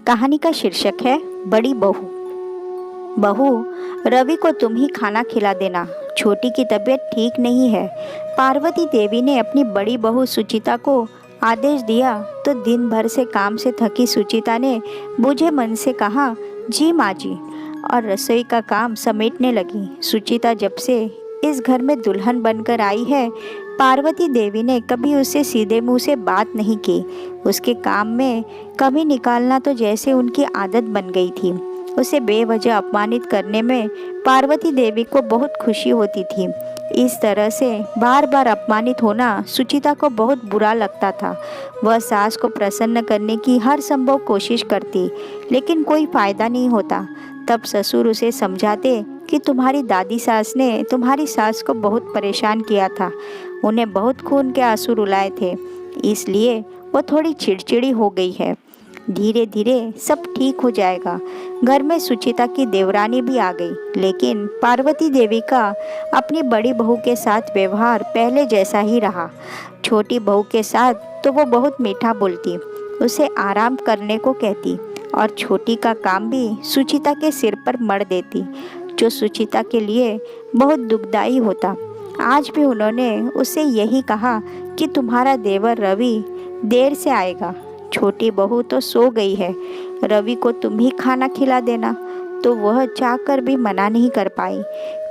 कहानी का शीर्षक है बड़ी बहू। बहू, रवि को तुम ही खाना खिला देना, छोटी की तबीयत ठीक नहीं है। पार्वती देवी ने अपनी बड़ी बहू सुचिता को आदेश दिया तो दिन भर से काम से थकी सुचिता ने बूझे मन से कहा, जी माँ जी, और रसोई का काम समेटने लगी। सुचिता जब से इस घर में दुल्हन बनकर आई है, पार्वती देवी ने कभी उससे सीधे मुंह से बात नहीं की। उसके काम में कमी निकालना तो जैसे उनकी आदत बन गई थी। उसे बेवजह अपमानित करने में पार्वती देवी को बहुत खुशी होती थी। इस तरह से बार बार अपमानित होना सुचिता को बहुत बुरा लगता था। वह सास को प्रसन्न करने की हर संभव कोशिश करती, लेकिन कोई फायदा नहीं होता। तब ससुर उसे समझाते कि तुम्हारी दादी सास ने तुम्हारी सास को बहुत परेशान किया था, उन्हें बहुत खून के आंसू रुलाए थे, इसलिए वो थोड़ी चिड़चिड़ी हो गई है। धीरे धीरे सब ठीक हो जाएगा। घर में सुचिता की देवरानी भी आ गई, लेकिन पार्वती देवी का अपनी बड़ी बहू के साथ व्यवहार पहले जैसा ही रहा। छोटी बहू के साथ तो वो बहुत मीठा बोलती, उसे आराम करने को कहती और छोटी का काम भी सुचिता के सिर पर मढ़ देती, जो सुचिता के लिए बहुत दुखदाई होता। आज भी उन्होंने उससे यही कहा कि तुम्हारा देवर रवि देर से आएगा, छोटी बहू तो सो गई है, रवि को तुम ही खाना खिला देना। तो वह चाहकर भी मना नहीं कर पाई।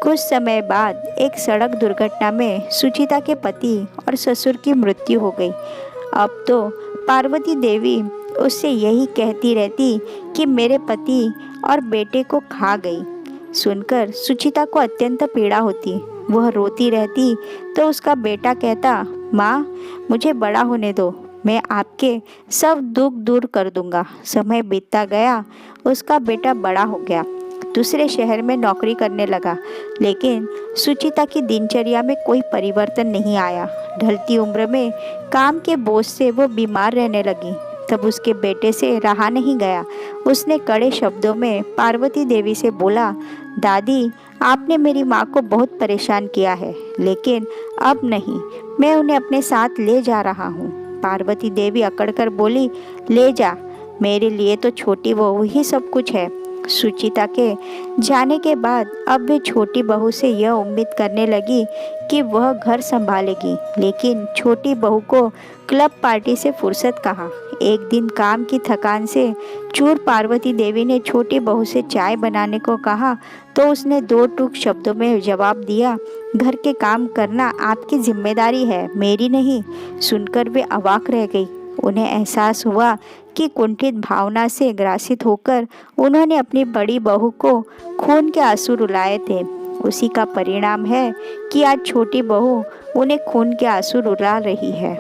कुछ समय बाद एक सड़क दुर्घटना में सुचिता के पति और ससुर की मृत्यु हो गई। अब तो पार्वती देवी उससे यही कहती रहती कि मेरे पति और बेटे को खा गई। सुनकर सुचिता को अत्यंत पीड़ा होती। वह रोती रहती तो उसका बेटा कहता, माँ, मुझे बड़ा होने दो, मैं आपके सब दुख दूर कर दूंगा। समय बीतता गया, उसका बेटा बड़ा हो गया, दूसरे शहर में नौकरी करने लगा, लेकिन सुचिता की दिनचर्या में कोई परिवर्तन नहीं आया। ढलती उम्र में काम के बोझ से वो बीमार रहने लगी। तब उसके बेटे से रहा नहीं गया। उसने कड़े शब्दों में पार्वती देवी से बोला, दादी, आपने मेरी माँ को बहुत परेशान किया है, लेकिन अब नहीं, मैं उन्हें अपने साथ ले जा रहा हूँ। पार्वती देवी अकड़कर बोली, ले जा, मेरे लिए तो छोटी बहू ही सब कुछ है। सुचिता के जाने के बाद अब वे छोटी बहू से यह उम्मीद करने लगी कि वह घर संभालेगी, लेकिन छोटी बहू को क्लब पार्टी से फुर्सत कहाँ। एक दिन काम की थकान से चूर पार्वती देवी ने छोटी बहू से चाय बनाने को कहा तो उसने दो टूक शब्दों में जवाब दिया, घर के काम करना आपकी जिम्मेदारी है, मेरी नहीं। सुनकर वे अवाक रह गई। उन्हें एहसास हुआ कि कुंठित भावना से ग्रासित होकर उन्होंने अपनी बड़ी बहू को खून के आंसू रुलाए थे। उसी का परिणाम है कि आज छोटी बहू उन्हें खून के आंसू रुला रही है।